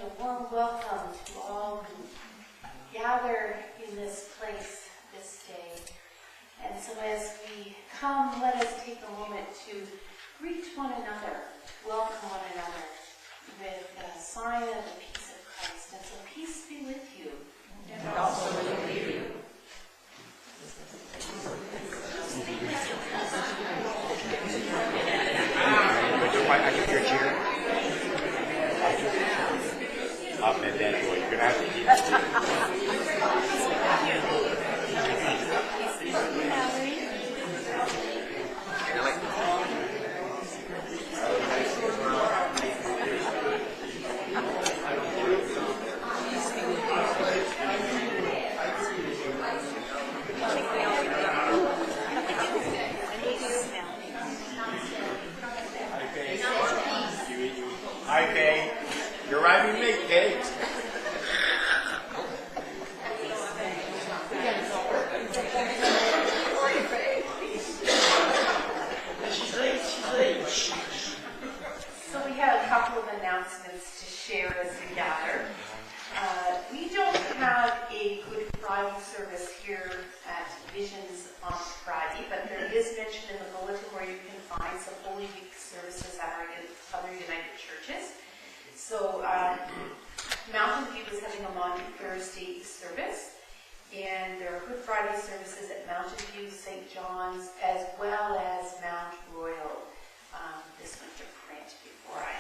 a warm welcome to all who gather in this place this day. And so as we come, let us take a moment to greet one another, welcome one another with a sign of the peace of Christ. And so peace be with you. And also with you. I can hear cheering. Up and then you're going to have to keep Hi, Kay. You're right with me, Kay. She's late. So we have a couple of announcements to share as we gather. We don't have a Good Friday service here at Visions on Friday, but there is mentioned in the bulletin where you can find some Holy Week services at our other United churches. So Mountain View is having a Maundy Thursday service, and there are Good Friday services at Mountain View, St. John's, as well as Mount Royal. This went to print before I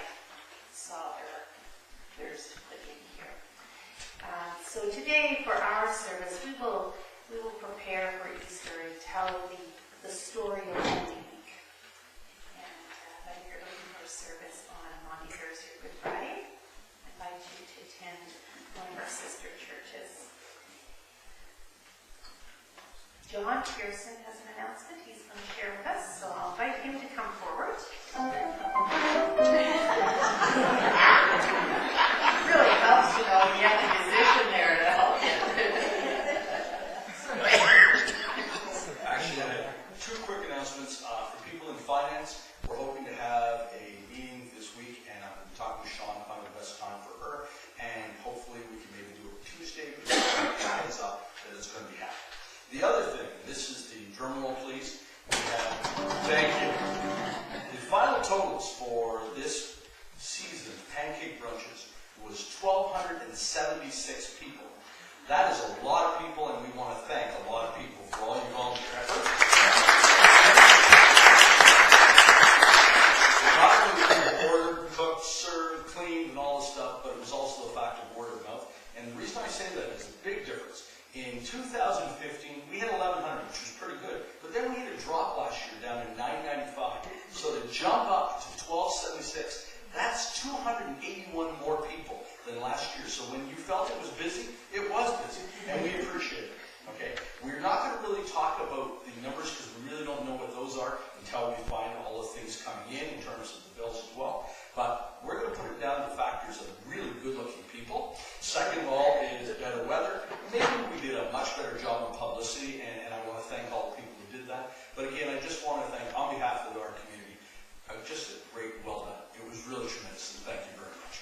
saw theirs put in here. So today for our service, we will prepare for Easter and tell the story of Holy Week. And if you're looking for a service on Maundy Thursday or Good Friday, I invite you to attend one of our sister churches. John Pearson has an announcement he's going to share with us, so I'll invite him to come forward. Really helps, you know, you have a musician there to help you. Actually, two quick announcements for people in finance. We're hoping to have a meeting this week, and I'm talking to Sean to find the best time for her, and hopefully we can maybe do it Tuesday, but heads up that it's going to be happening. The other thing, this is the drum roll, please. We have, thank you. The final totals for this season, pancake brunches, was 1,276 people. That is a lot of people, and we want to thank a lot of people for all your volunteer efforts. Not only people ordered, cooked, served, cleaned, and all this stuff, but it was also the fact of word of mouth. And the reason I say that is a big difference. In 2015, we had 1,100, which was pretty good. But then we had a drop last year down to 995. So to jump up to 1,276, that's 281 more people than last year. So when you felt it was busy, it was busy, and we appreciate it. Okay, we're not going to really talk about the numbers because we really don't know what those are until we find all the things coming in terms of the bills as well. But we're going to put it down to factors of really good-looking people. Second of all is better weather. Maybe we did a much better job of publicity, and I want to thank all the people who did that. But again, I just want to thank, on behalf of our community, just a great well done. It was really tremendous, and thank you very much.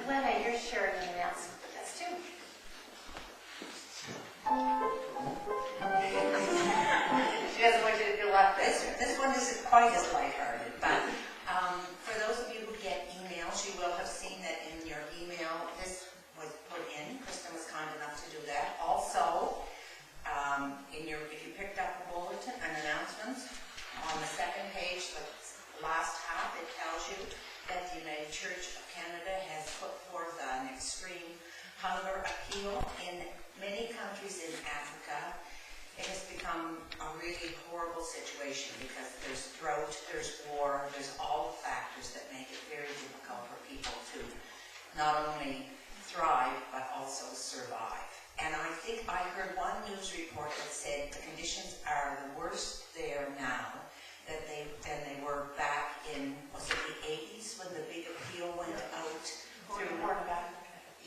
Glenna, you're sharing an announcement with us too. She doesn't want you to feel left out. This one isn't quite as lighthearted, but for those of you who get emails, you will have seen that in your email this was put in. Kristen was kind enough to do that. Also, if you picked up the bulletin and announcements, on the second page, the last half, it tells you that the United Church of Canada has put forth an extreme hunger appeal. In many countries in Africa, it has become a really horrible situation because there's drought, there's war, there's all the factors that make it very difficult for people to not only thrive but also survive. And I think I heard one news report that said the conditions are the worst there now than they were back in, was it the 80s when the big appeal went out?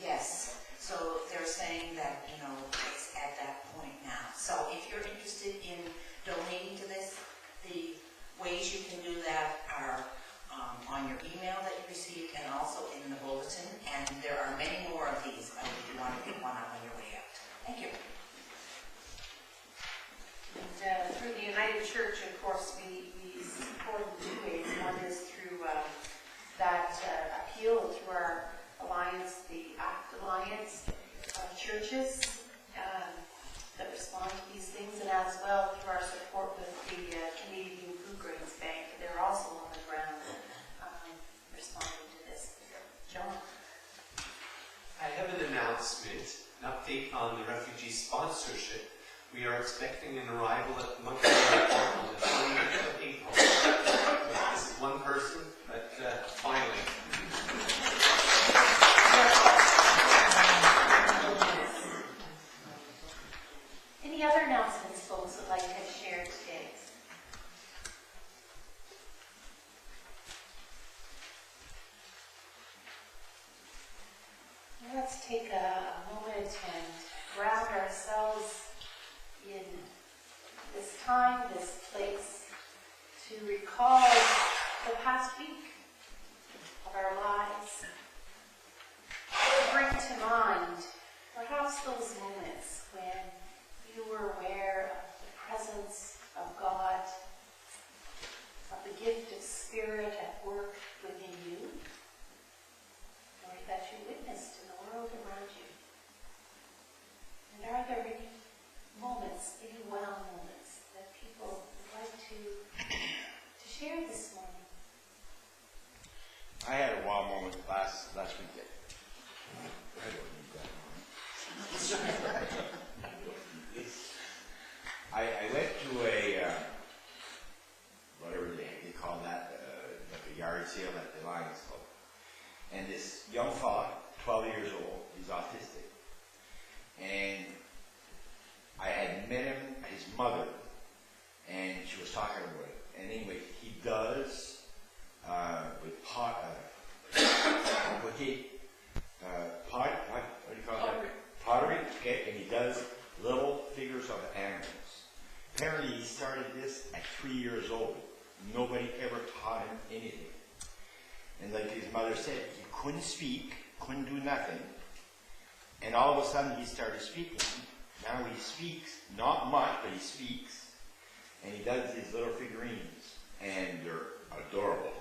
Yes. So they're saying that, it's at that point now. So if you're interested in donating to this, the Ways you can do that are on your email that you received and also in the bulletin. And there are many more of these if you want to pick one up on your way out. Thank you. And through the United Church, of course, we support in two ways. One is through that appeal through our alliance, the ACT Alliance of churches that respond to these things, and as well through our support with the Canadian Food Grains Bank. They're also on the ground responding to this. John? I have an announcement, an update on the refugee sponsorship. We are expecting an arrival at the monthly airport on the 20th of April. This is one person, but finally. Any other announcements folks would like to have shared today? Let's take a moment and ground ourselves in this time, this place, to recall the past week of our lives, to bring to mind perhaps those moments when you were aware of the presence of God, of the gift of Spirit at work within you, or that you witnessed in the world around you. And are there any moments, any wow moments, that people would like to share this morning? I had a wow moment last weekend. I don't need that. I went to a whatever they call that, like a yard sale at the Lions Club, and this young fella, 12 years old, he's autistic, and I had met him, his mother, and she was talking about it. And anyway, he does with what do you call that? Pottery. Okay, and he does little figures of animals. Apparently, he started this at 3 years old. Nobody ever taught him anything. And like his mother said, he couldn't speak, couldn't do nothing. And all of a sudden, he started speaking. Now he speaks, not much, but he speaks. And he does these little figurines, and they're adorable.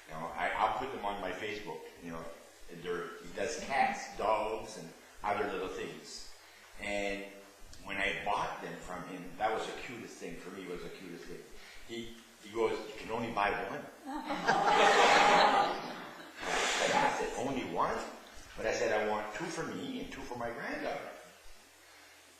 You know, I'll put them on my Facebook. You know, he does cats, dogs, and other little things. And when I bought them from him, that was the cutest thing for me. Was the cutest thing. He goes, "You can only buy one." I said, "Only one?" But I said, "I want two for me and two for my granddaughter."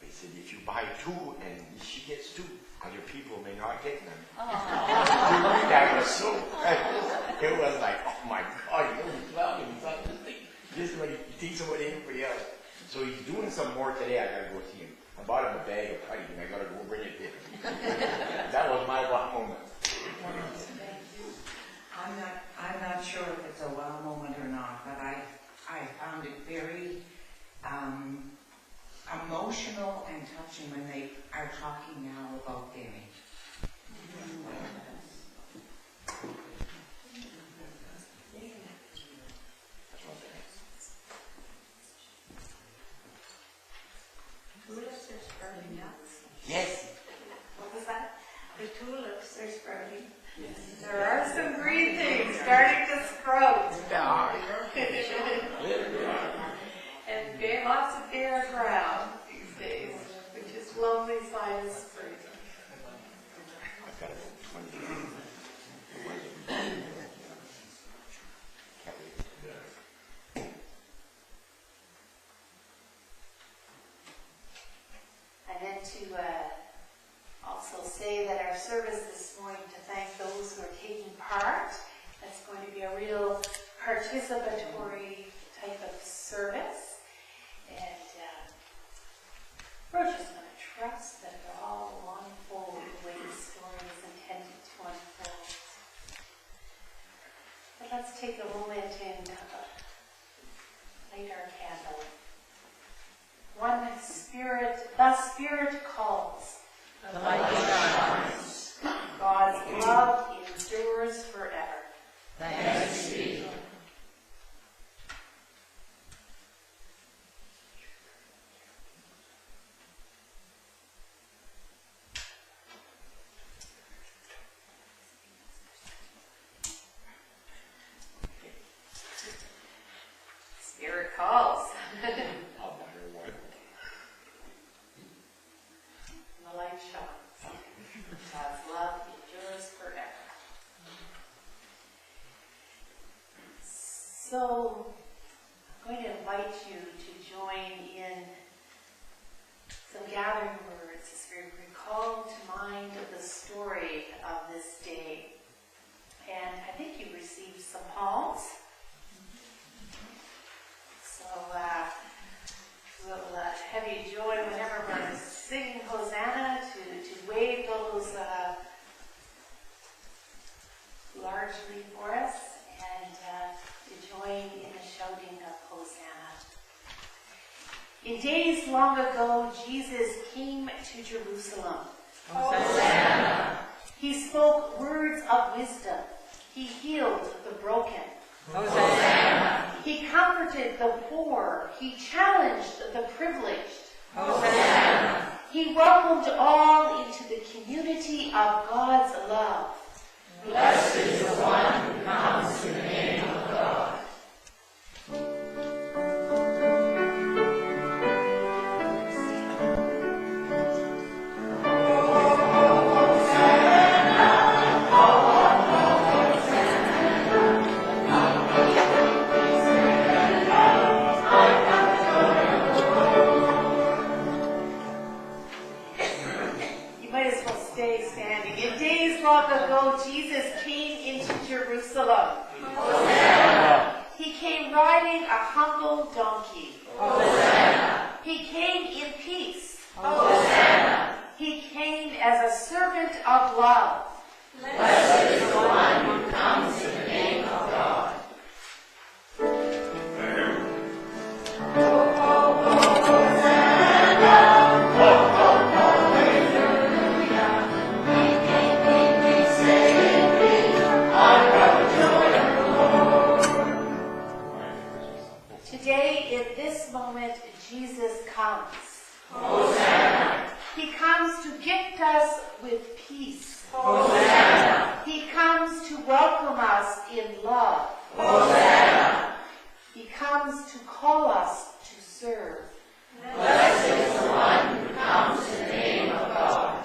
He said, "If you buy two and she gets two, other people may not get them." That was so precious. It was like, oh my God, he's only 12 and he's on this thing. This is what he thinks about anybody else. So he's doing some more today. I gotta go see him. I bought him a bag of putty and I gotta go bring it to him. That was my wow moment. I'm not sure if it's a wow moment or not, but I found it very emotional and touching when they are talking now about giving. Tulips are sprouting up. Yes. What was that? The tulips are sprouting. There are some green things starting to sprout. And lots of bare ground these days, which is lovely sign of spring. I've got it. 20. Can't wait. I meant to also say that our service this morning, to thank those who are taking part. That's going to be a real participatory type of service. And we're just going to trust that it all will unfold the way the story is intended to unfold. But let's take a moment and light our candle. One Spirit, the Spirit calls. The light shines. God's love is So I'm going to invite you to join in some gathering words as we recall to mind the story of this day. And I think you received some palms. So we'll have you join whenever we're singing Hosanna to wave those largely for us and to join in the shouting of Hosanna. In days long ago, Jesus came to Jerusalem. Hosanna. He spoke words of wisdom. He healed the broken. Hosanna. He comforted the poor. He challenged the privileged. Hosanna. He welcomed all into the community of God's love. Blessed is the one who comes in the name of God. Long ago, Jesus came into Jerusalem. Hosanna. He came riding a humble donkey. Hosanna. He came in peace. Hosanna. He came as a servant of love. Blessed is the one who comes in the name of God. Today, in this moment, Jesus comes. Hosanna. He comes to gift us with peace. Hosanna. He comes to welcome us in love. Hosanna. He comes to call us to serve. Blessed is the one who comes in the name of God.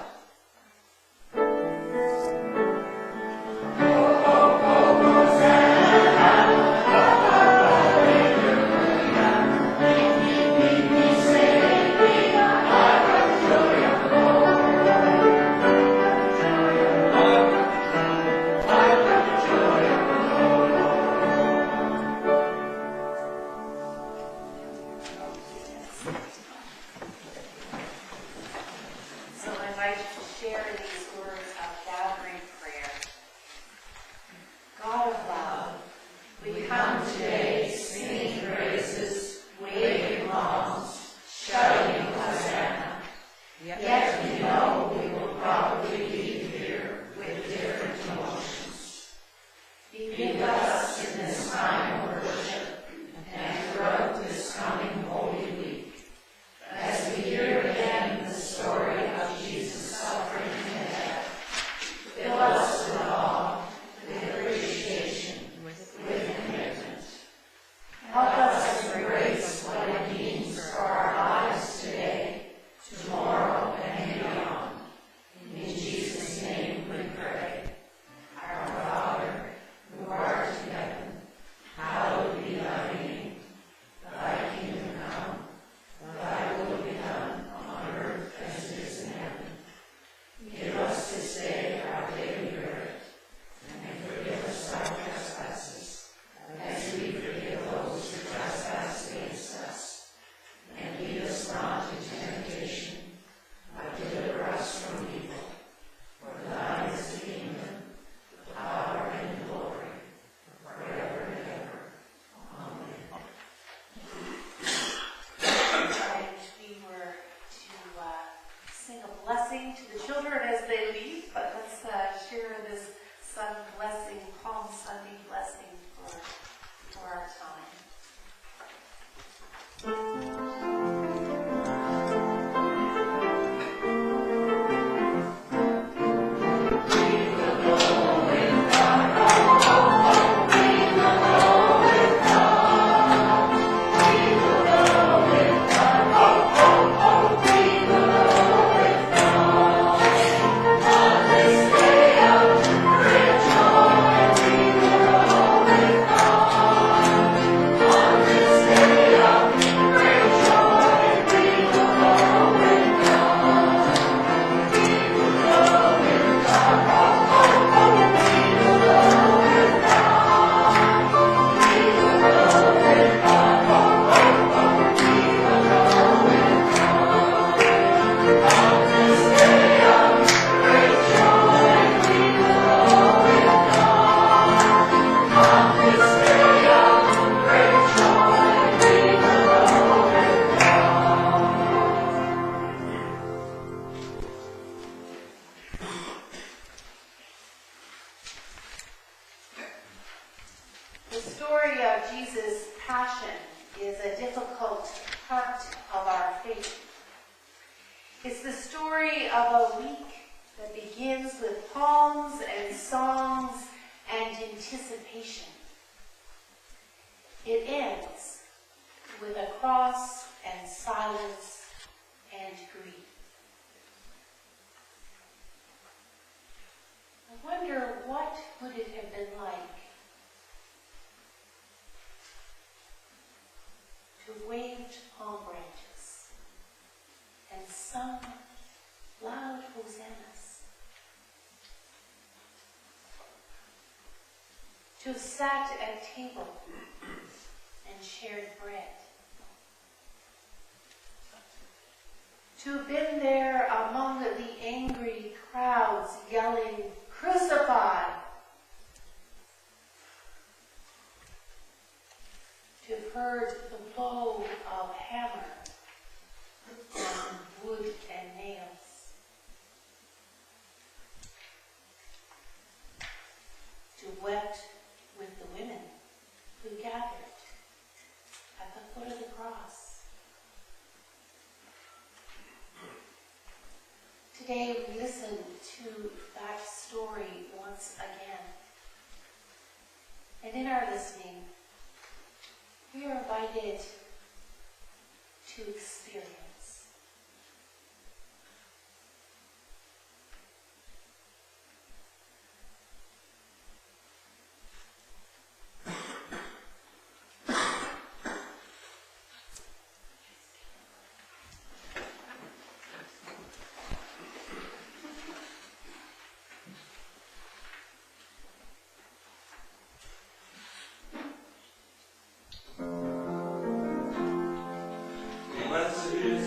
story of Jesus' passion is a difficult part of our faith. It's the story of a week that begins with palms and songs and anticipation. It ends with a cross and silence and grief. I wonder, what would it have been like to waved palm branches and sung loud hosannas, to have sat at table and shared bread, to have been there among the angry crowds yelling, "Crucify!" To have heard the blow of hammer on wood and nails, to have wept with the women who gathered at the foot of the cross. Today we listen to that story once again. And in our listening, we are invited to experience. Blessed is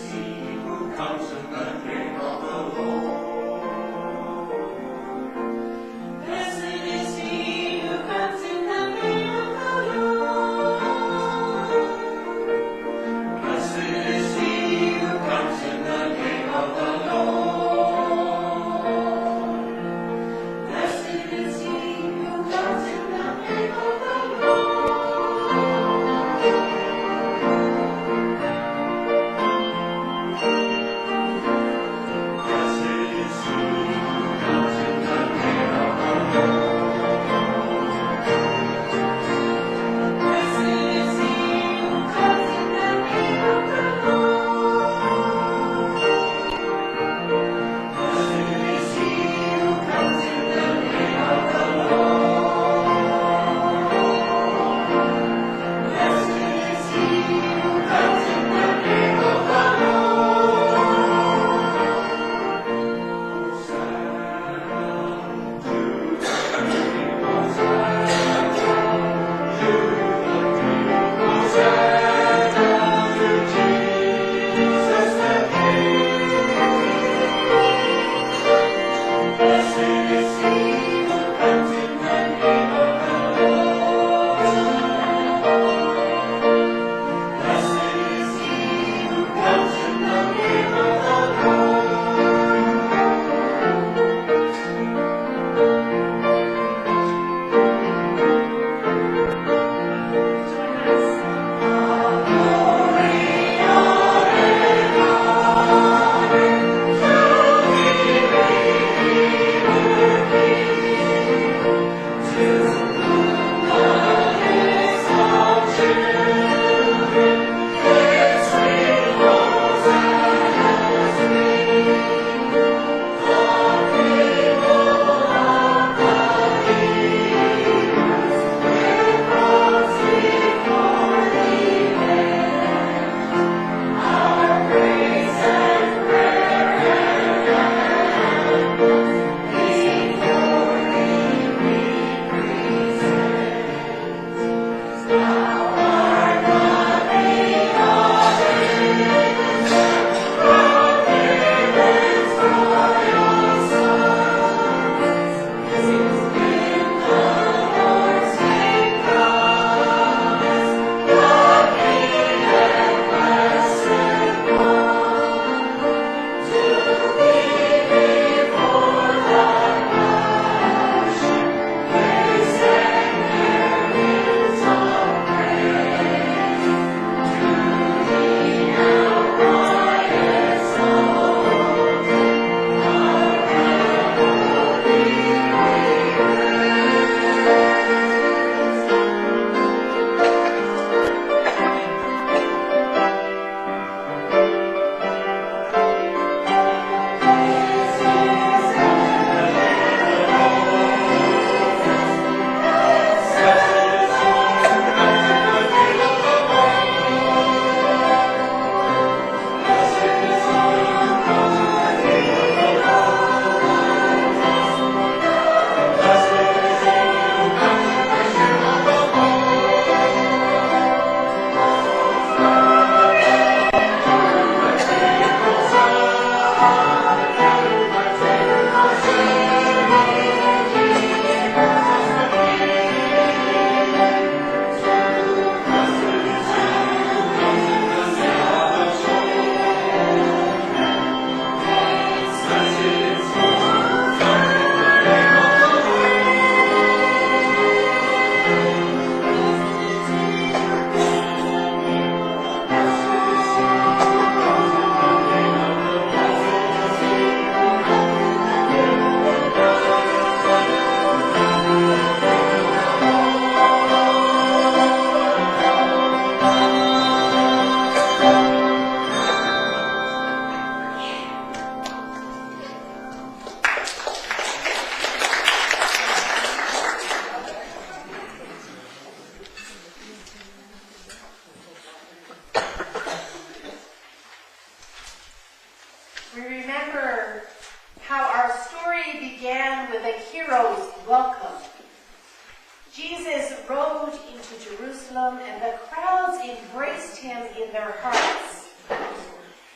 Jerusalem, and the crowds embraced him in their hearts.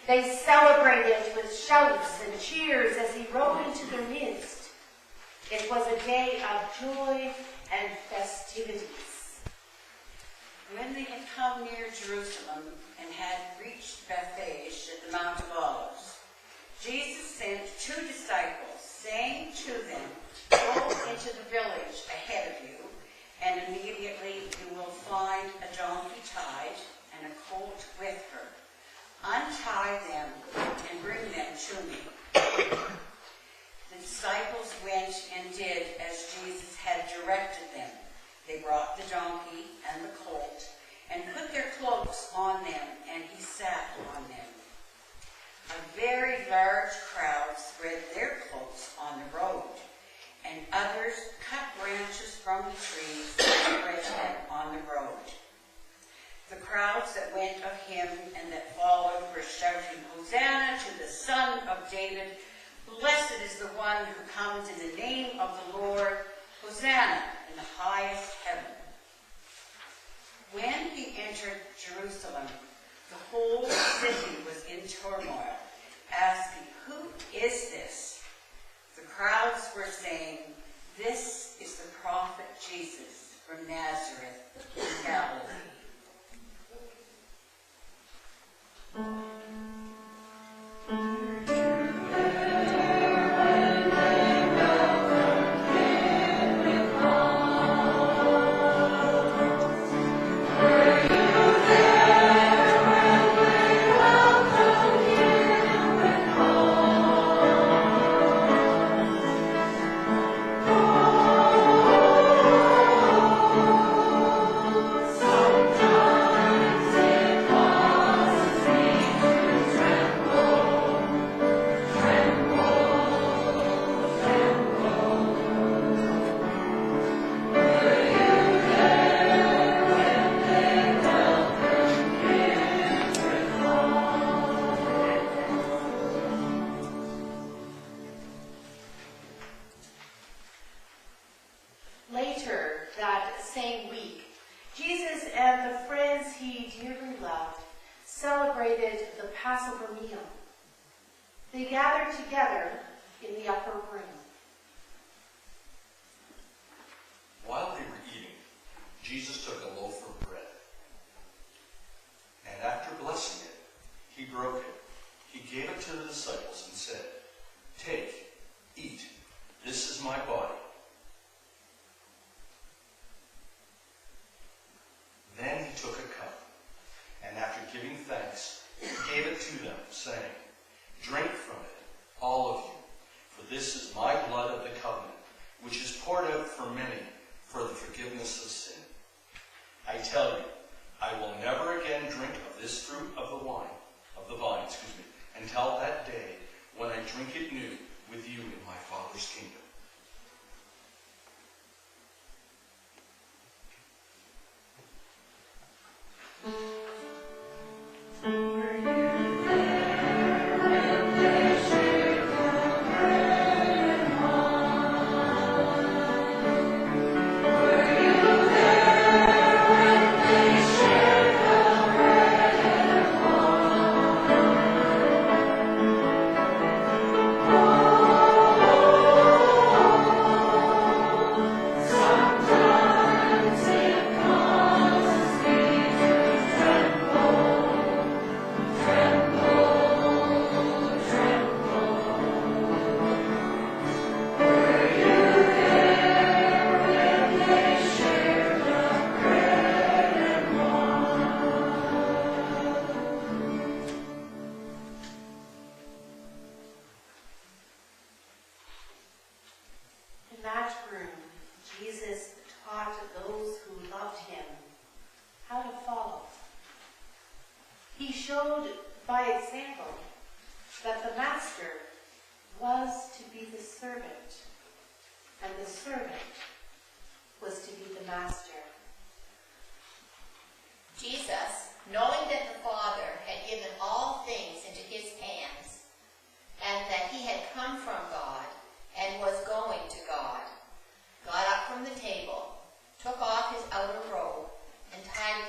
They celebrated with shouts and cheers as he rode into their midst. It was a day of joy and festivities. When they had come near Jerusalem and had reached Bethphage at the Mount of Olives, Jesus sent 2 disciples, saying to them, "Go into the village ahead of you, and immediately you will find a donkey tied and a colt with her. Untie them and bring them to me." The disciples went and did as Jesus had directed them. They brought the donkey and the colt and put their cloaks on them, and he sat on them. A very large crowd spread their cloaks on the road, and others cut branches from the trees and spread them on the road. The crowds that went of him and that followed were shouting, "Hosanna to the Son of David! Blessed is the one who comes in the name of the Lord! Hosanna in the highest heaven!" When he entered Jerusalem, the whole city was in turmoil, asking, "Who is this?" The crowds were saying, "This is the prophet Jesus from Nazareth in Galilee." Later that same week, Jesus and the friends he dearly loved celebrated the Passover meal. They gathered together in the upper room. While they were eating, Jesus took a loaf of bread, and after blessing it, he broke it. He gave it to the disciples and said, "Take, eat, this is my body." Then he took a cup, and after giving thanks, he gave it to them, saying, "Drink from it, all of you, for this is my blood of the covenant, which is poured out for many for the forgiveness of sin. I tell you, I will never again drink of this fruit of the vine, until that day when I drink it new with you in my Father's kingdom." In that room, Jesus taught those who loved him how to follow. He showed by example that the master was to be the servant, and the servant was to be the master. Jesus, knowing that the Father had given all things into his hands, and that he had come from God and was going to God, got up from the table, took off his outer robe, and tied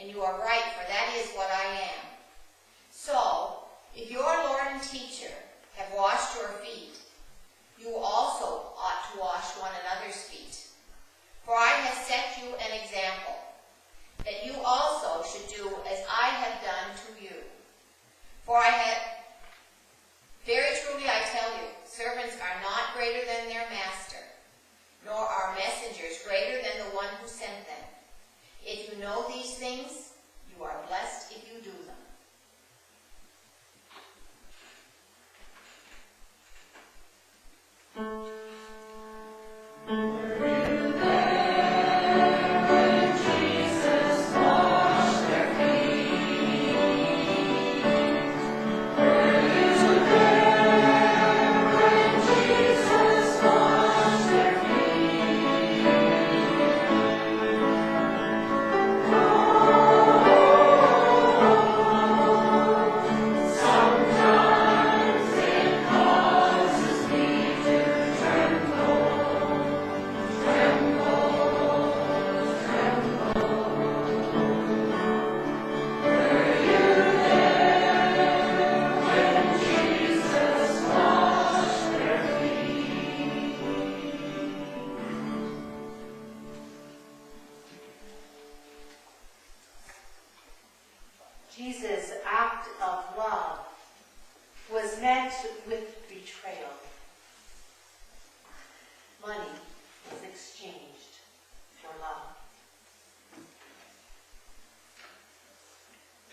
and you are right, for that is what I am. So, if your Lord and teacher have washed your feet, you also ought to wash one another's feet. For I have set you an example, that you also should do as I have done to you. For very truly I tell you, servants are not greater than their master, nor are messengers greater than the one who sent them. If you know these things, you are blessed if you do them. Jesus' act of love was met with betrayal. Money was exchanged for love.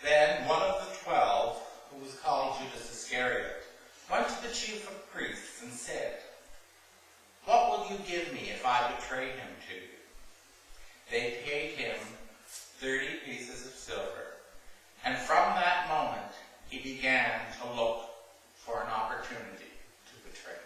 Then one of the 12, who was called Judas Iscariot, went to the chief of priests and said, "What will you give me if I betray him to you?" They paid him 30 pieces of silver, and from that moment he began to look for an opportunity to betray him.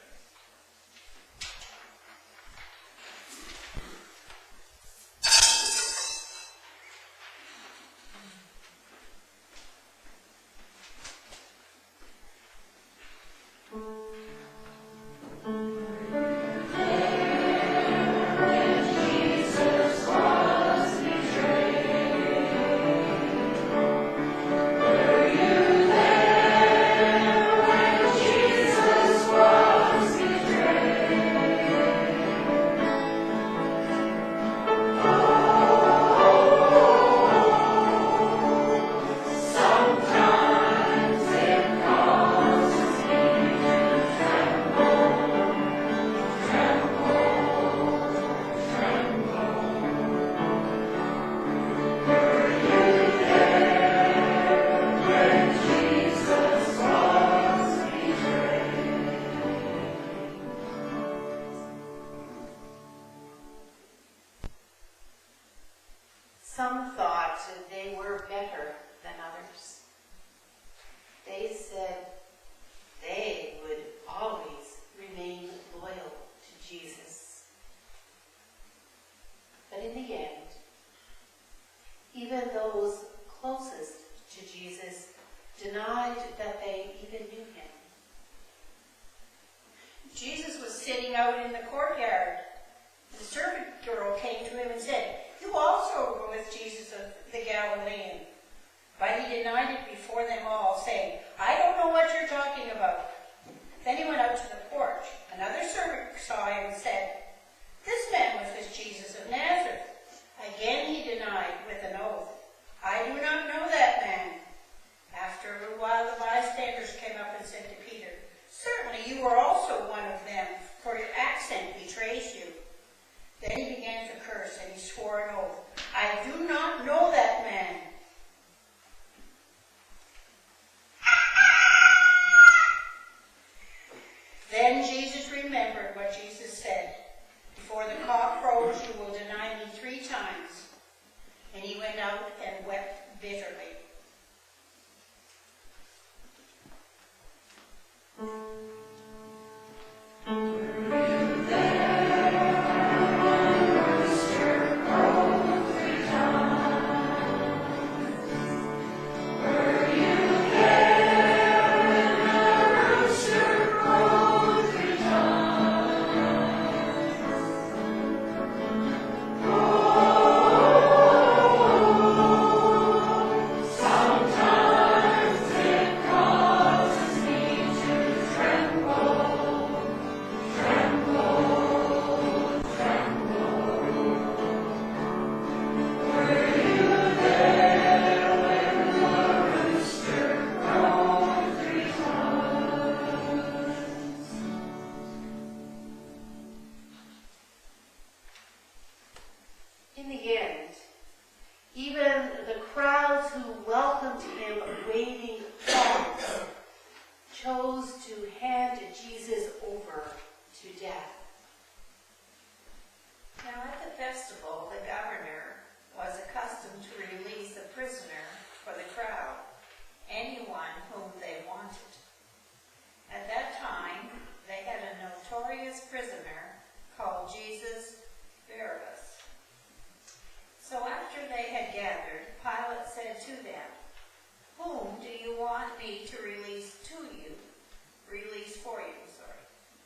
Some thought they were better than others. They said they would always remain loyal to Jesus. But in the end, even those closest to Jesus denied that they even knew him. Jesus was sitting out in the courtyard. The servant girl came to him and said, "You also were with Jesus of the Galilean." But he denied it before them all, saying, "I don't know what you're talking about." Then he went out to the porch. Another servant saw him and said, "This man was with Jesus of Nazareth." Again he denied with an oath, "I do not know that man." After a little while the bystanders came up and said to Peter, "Certainly you are also one of them, for your accent betrays you." Then he began to curse, and he swore an oath, "I do not know that man." Then Jesus remembered what Jesus said, "Before the cock crows, you will deny me 3 times." And he went out and wept bitterly. Even the crowds who welcomed him waving palms chose to hand Jesus over to death. Now at the festival, the governor was accustomed to release a prisoner for the crowd, anyone whom they wanted. At that time, they had a notorious prisoner called Jesus Barabbas. So after they had gathered, Pilate said to them, "Whom do you want me to release for you?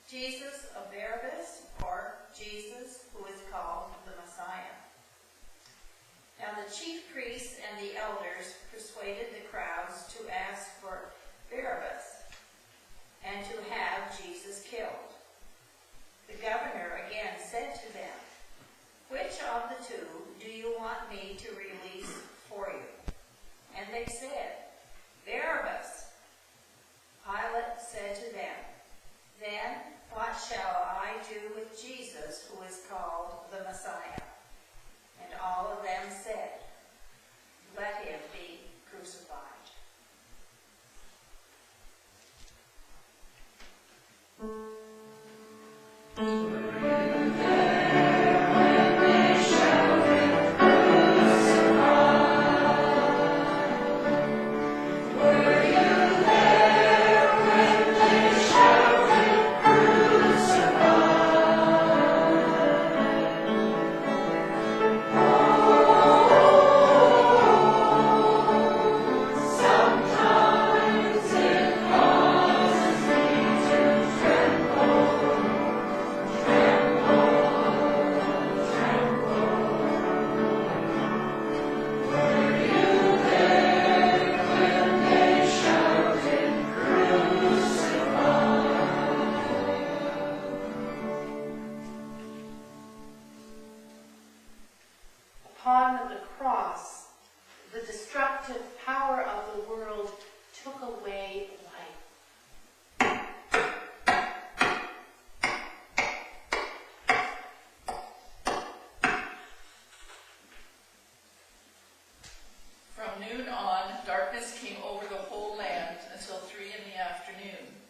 Jesus of Barabbas, or Jesus who is called the Messiah?" Now the chief priests and the elders persuaded the crowds to ask for Barabbas and to have Jesus killed. The governor again said to them, "Which of the two do you want me to release for you?" And they said, "Barabbas." Pilate said to them, "Then what shall I do with Jesus who is called the Messiah?" And all of them said, "Let him be crucified." Upon the cross, the destructive power of the world took away life. From noon on, darkness came over the whole land until 3 in the afternoon.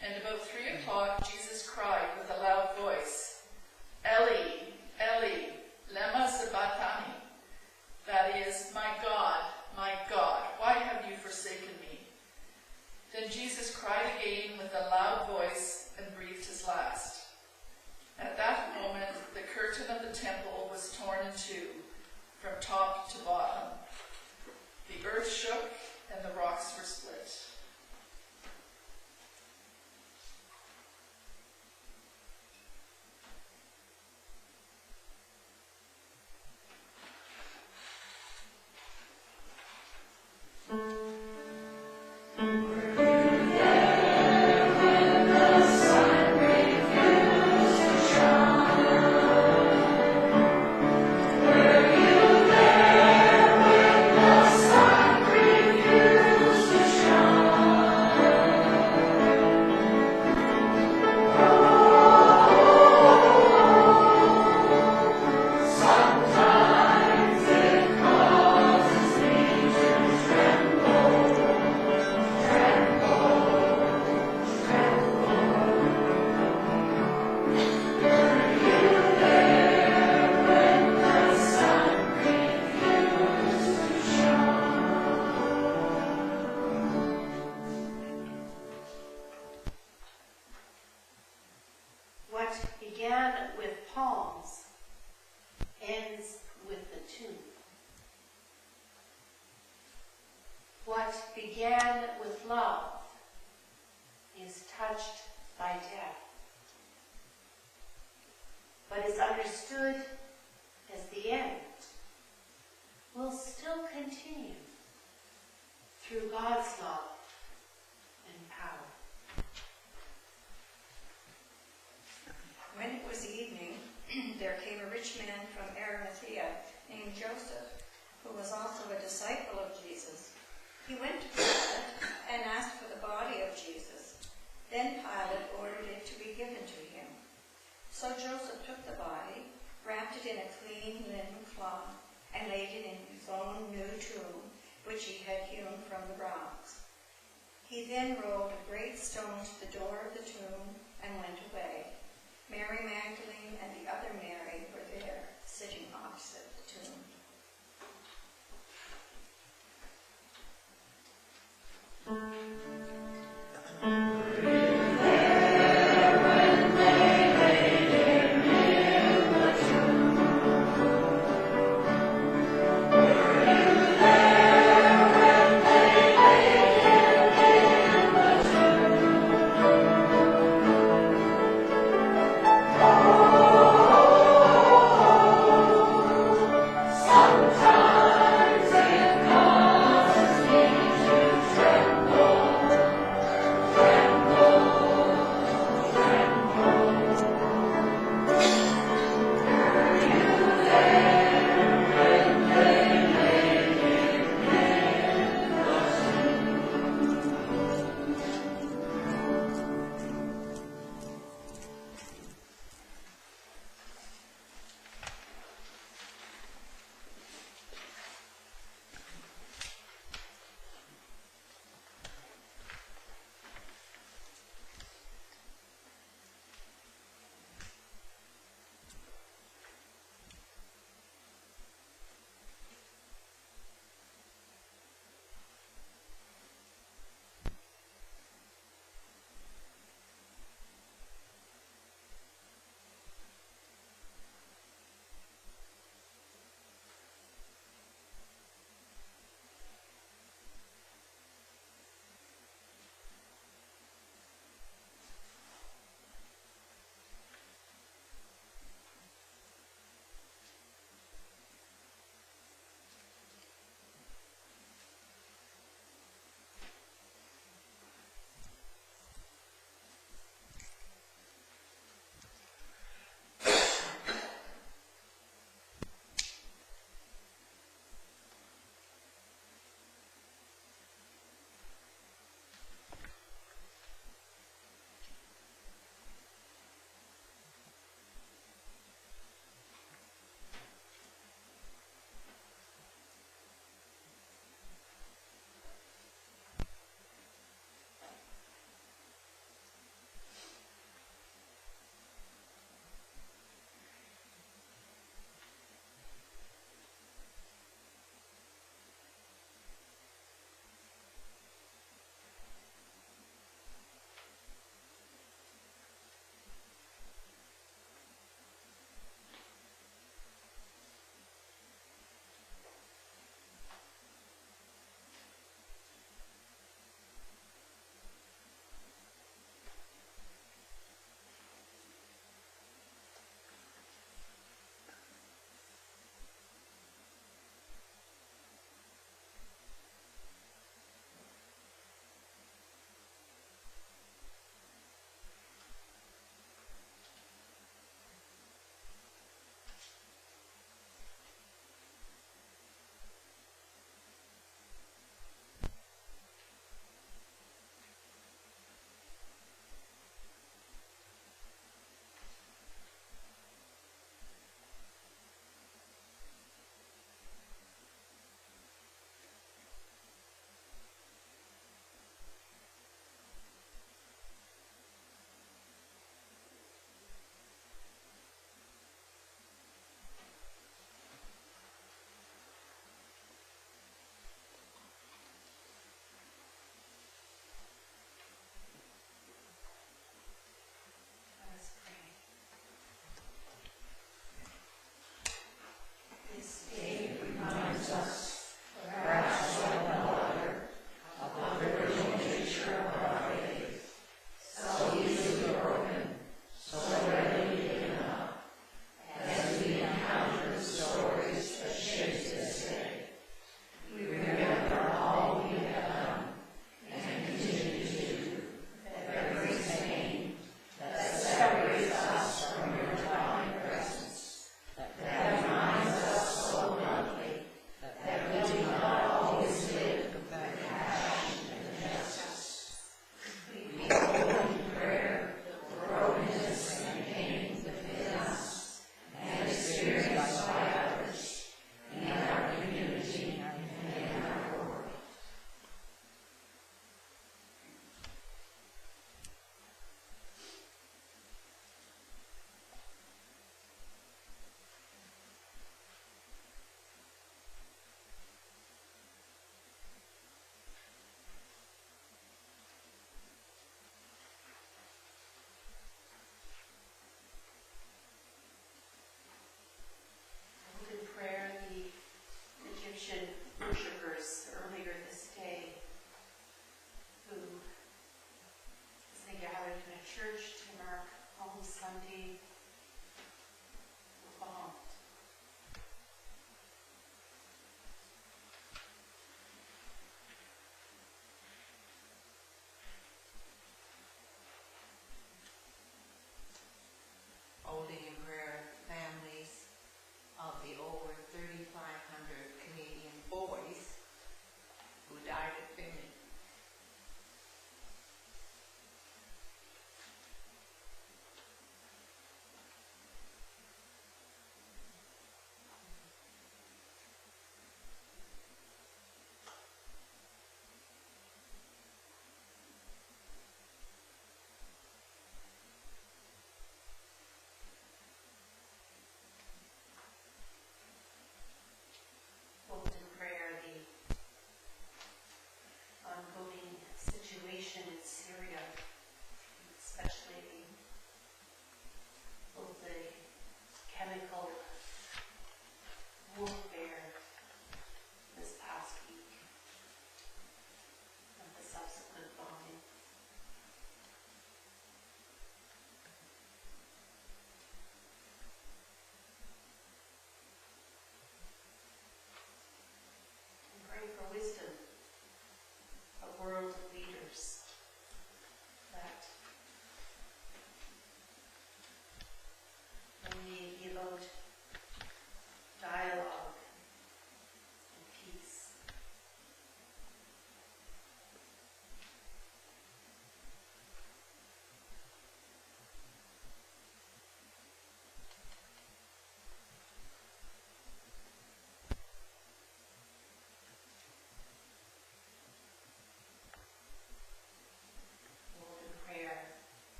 And about 3 o'clock, Jesus cried with a loud voice, "Eli, Eli, lema sabachthani?" That is, my God, why have you forsaken me?" Then Jesus cried again with a loud voice and breathed his last. At that moment, the curtain of the temple was torn in two, from top to bottom. The earth shook and the rocks were split. What began with palms ends with the tomb. What began with love is touched by death, but is understood as the end, will still continue through God's love and power. When it was evening, there came a rich man from Arimathea named Joseph, who was also a disciple of Jesus. He went to Pilate and asked for the body of Jesus. Then Pilate ordered it to be given to him. So Joseph took the body, wrapped it in a clean linen cloth, and laid it in his his own new tomb, which he had hewn from the rocks. He then rolled a great stone to the door of the tomb and went away. Mary Magdalene and the other Mary were there, sitting opposite the tomb.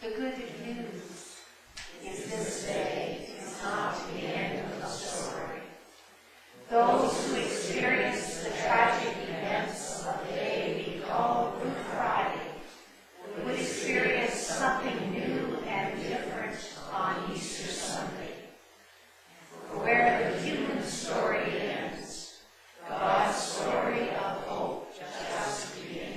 The good news is this day is not the end of the story. Those who experience the tragic events of the day we call Good Friday would experience something new and different on Easter Sunday. For where the human story ends, God's story of hope just begins.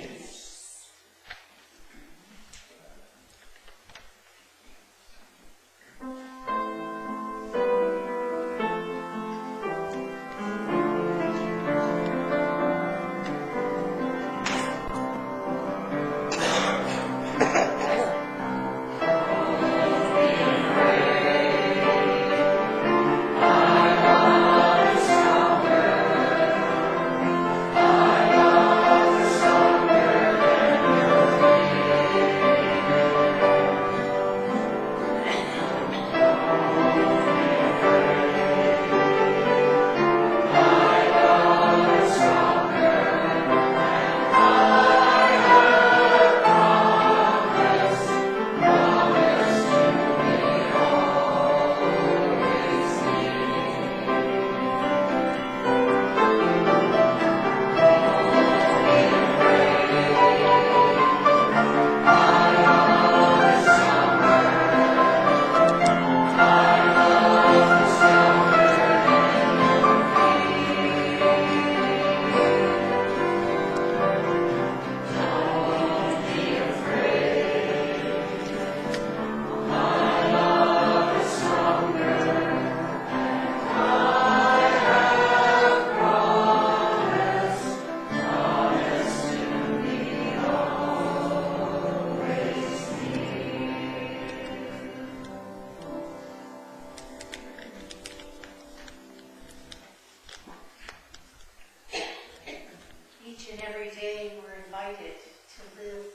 Each and every day we're invited to live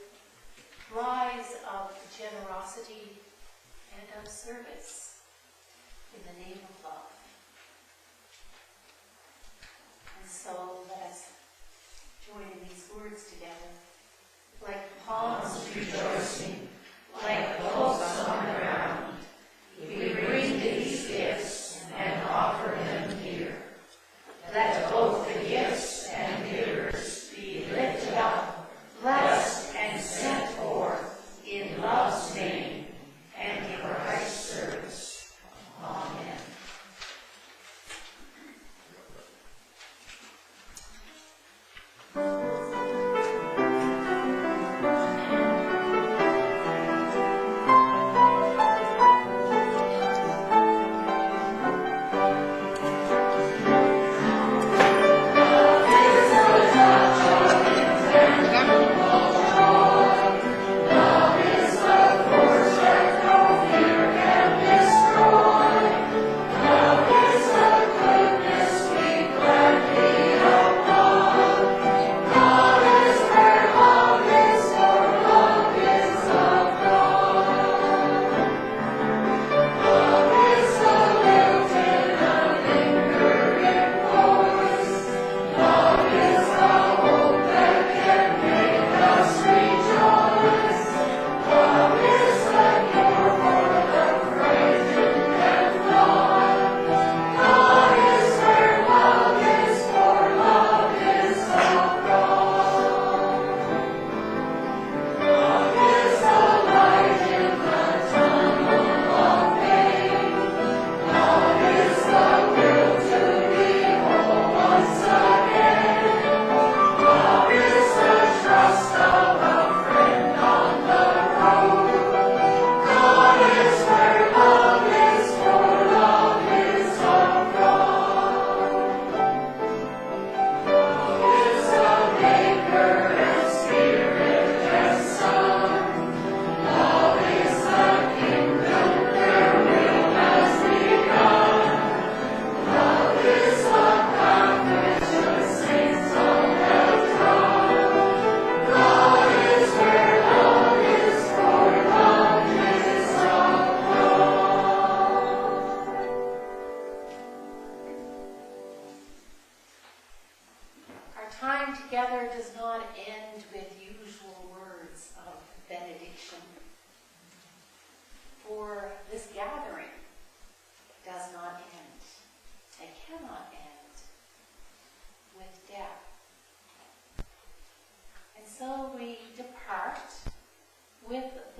lives of generosity and of service in the name of love. And so let us join in these words together. Like palms rejoicing, like hopes on the ground, we bring these gifts and offer them here. Let both the gifts and givers be lifted up, blessed and sent forth in love's name and in Christ's service. Amen.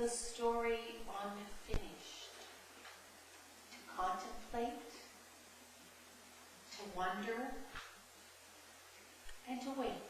the story unfinished, to contemplate, to wonder, and to wait.